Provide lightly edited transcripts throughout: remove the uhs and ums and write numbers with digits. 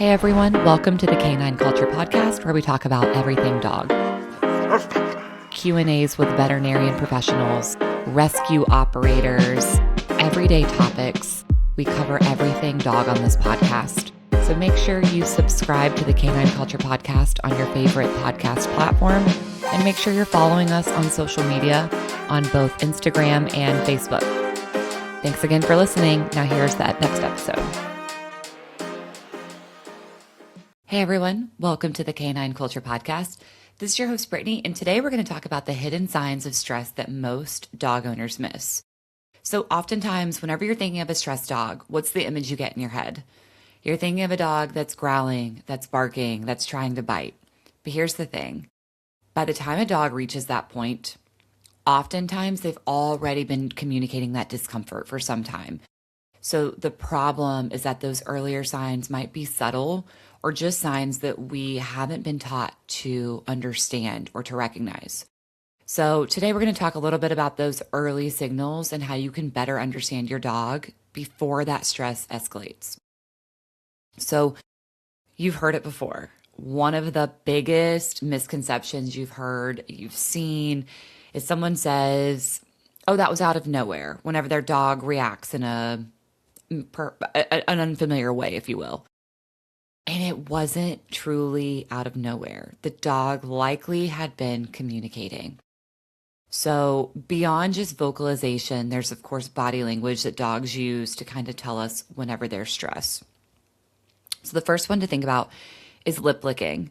Hey everyone, welcome to the Canine Culture Podcast, where we talk about everything dog. Q&As with veterinarian professionals, rescue operators, everyday topics. We cover everything dog on this podcast. So make sure you subscribe to the Canine Culture Podcast on your favorite podcast platform, and make sure you're following us on social media on both Instagram and Facebook. Thanks again for listening. Now here's that next episode. Hey everyone, welcome to the Canine Culture Podcast. This is your host Brittany, and today we're going to talk about the hidden signs of stress that most dog owners miss. So oftentimes, whenever you're thinking of a stressed dog, what's the image you get in your head? You're thinking of a dog that's growling, that's barking, that's trying to bite. But here's the thing. By the time a dog reaches that point, oftentimes they've already been communicating that discomfort for some time. So the problem is that those earlier signs might be subtle or just signs that we haven't been taught to understand or to recognize. So today we're going to talk a little bit about those early signals and how you can better understand your dog before that stress escalates. So you've heard it before. One of the biggest misconceptions you've heard, you've seen, is someone says, oh, that was out of nowhere, whenever their dog reacts in an unfamiliar way, if you will. And it wasn't truly out of nowhere. The dog likely had been communicating. So beyond just vocalization, there's of course body language that dogs use to kind of tell us whenever they're stressed. So the first one to think about is lip licking.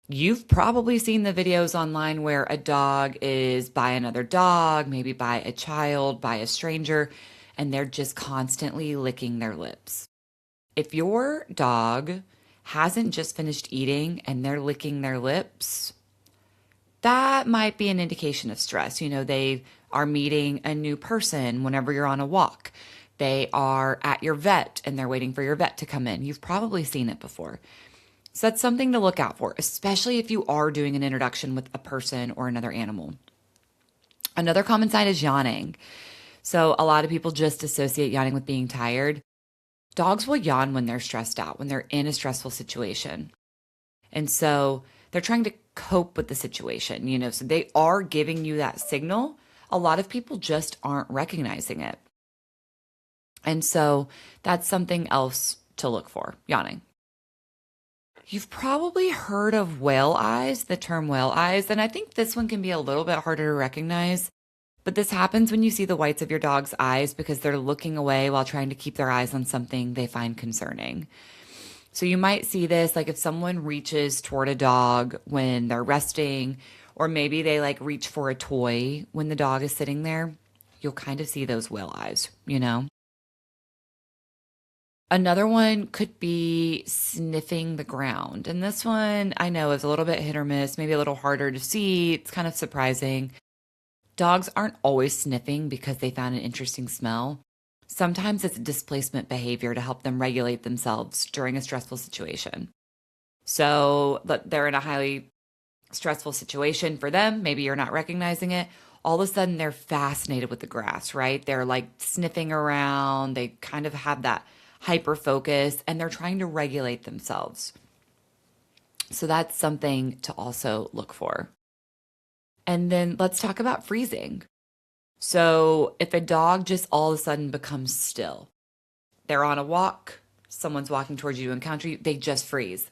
You've probably seen the videos online where a dog is by another dog, maybe by a child, by a stranger, and they're just constantly licking their lips. If your dog hasn't just finished eating and they're licking their lips, that might be an indication of stress. You know, they are meeting a new person whenever you're on a walk. They are at your vet and they're waiting for your vet to come in. You've probably seen it before. So that's something to look out for, especially if you are doing an introduction with a person or another animal. Another common sign is yawning. So a lot of people just associate yawning with being tired. Dogs will yawn when they're stressed out, when they're in a stressful situation. And so they're trying to cope with the situation, you know, so they are giving you that signal. A lot of people just aren't recognizing it. And so that's something else to look for, yawning. You've probably heard of whale eyes, the term whale eyes, and I think this one can be a little bit harder to recognize. But this happens when you see the whites of your dog's eyes because they're looking away while trying to keep their eyes on something they find concerning. So you might see this like if someone reaches toward a dog when they're resting, or maybe they like reach for a toy when the dog is sitting there, you'll kind of see those whale eyes, you know? Another one could be sniffing the ground. And this one I know is a little bit hit or miss, maybe a little harder to see. It's kind of surprising. Dogs aren't always sniffing because they found an interesting smell. Sometimes it's displacement behavior to help them regulate themselves during a stressful situation. So they're in a highly stressful situation for them. Maybe you're not recognizing it. All of a sudden, they're fascinated with the grass, right? They're like sniffing around. They kind of have that hyper focus and they're trying to regulate themselves. So that's something to also look for. And then let's talk about freezing. So if a dog just all of a sudden becomes still, they're on a walk, someone's walking towards you to encounter you, they just freeze.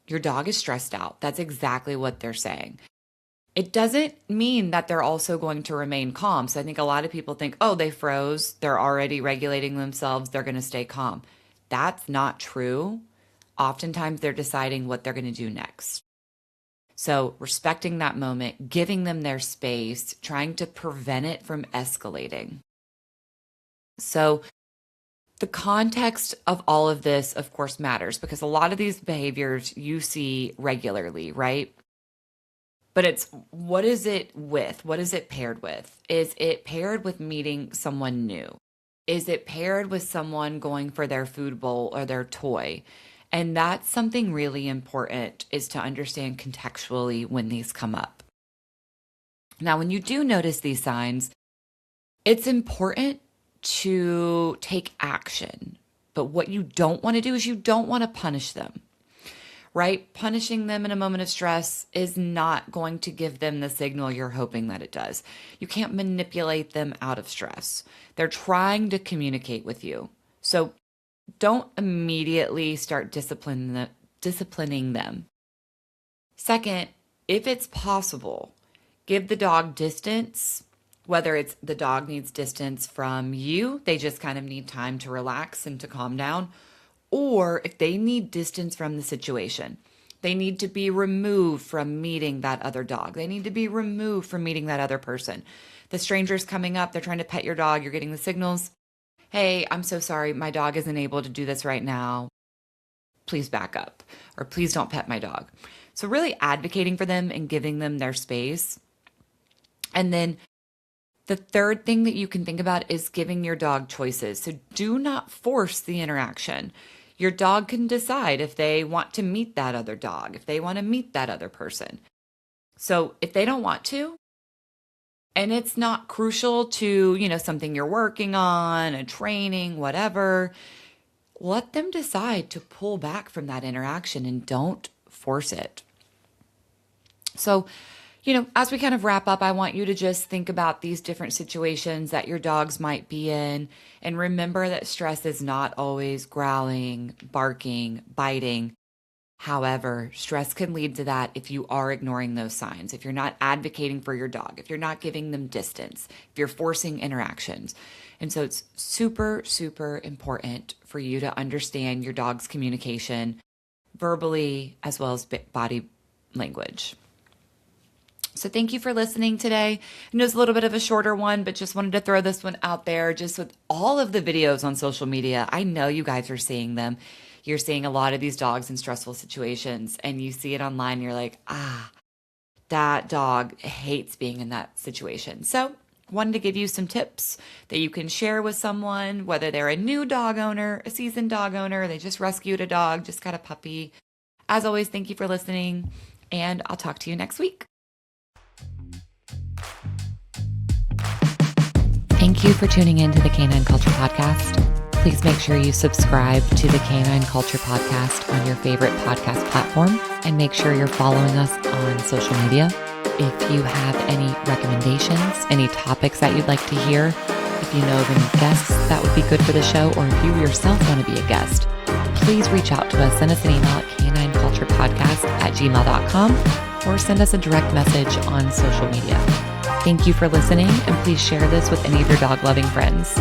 Your dog is stressed out. That's exactly what they're saying. It doesn't mean that they're also going to remain calm. So I think a lot of people think, oh, they froze, they're already regulating themselves, they're going to stay calm. That's not true. Oftentimes they're deciding what they're going to do next. So respecting that moment, giving them their space, trying to prevent it from escalating. So the context of all of this, of course, matters because a lot of these behaviors you see regularly, right? But it's what is it with? What is it paired with? Is it paired with meeting someone new? Is it paired with someone going for their food bowl or their toy? And that's something really important is to understand contextually when these come up. Now, when you do notice these signs, it's important to take action. But what you don't want to do is you don't want to punish them. right? Punishing them in a moment of stress is not going to give them the signal you're hoping that it does. You can't manipulate them out of stress. They're trying to communicate with you. So don't immediately start disciplining them. Second, if it's possible, give the dog distance, whether it's the dog needs distance from you, they just kind of need time to relax and to calm down, or if they need distance from the situation. They need to be removed from meeting that other dog. They need to be removed from meeting that other person. The stranger's coming up, they're trying to pet your dog, you're getting the signals. Hey, I'm so sorry, my dog isn't able to do this right now. Please back up, or please don't pet my dog. So really advocating for them and giving them their space. And then the third thing that you can think about is giving your dog choices. So do not force the interaction. Your dog can decide if they want to meet that other dog, if they want to meet that other person. So if they don't want to, and it's not crucial to, something you're working on, a training, whatever, let them decide to pull back from that interaction and don't force it. So, as we kind of wrap up, I want you to just think about these different situations that your dogs might be in, and remember that stress is not always growling, barking, biting. However, stress can lead to that if you are ignoring those signs, if you're not advocating for your dog, if you're not giving them distance, if you're forcing interactions. And so it's super, super important for you to understand your dog's communication verbally as well as body language. So thank you for listening today. I know it's a little bit of a shorter one, but just wanted to throw this one out there. Just with all of the videos on social media, I know you guys are seeing them. You're seeing a lot of these dogs in stressful situations, and you see it online. You're like, that dog hates being in that situation. So wanted to give you some tips that you can share with someone, whether they're a new dog owner, a seasoned dog owner, they just rescued a dog, just got a puppy. As always, thank you for listening, and I'll talk to you next week. Thank you for tuning in to the Canine Culture Podcast. Please make sure you subscribe to the Canine Culture Podcast on your favorite podcast platform, and make sure you're following us on social media. If you have any recommendations, any topics that you'd like to hear, if you know of any guests that would be good for the show, or if you yourself want to be a guest, please reach out to us. Send us an email at canineculturepodcast@gmail.com, or send us a direct message on social media. Thank you for listening, and please share this with any of your dog-loving friends.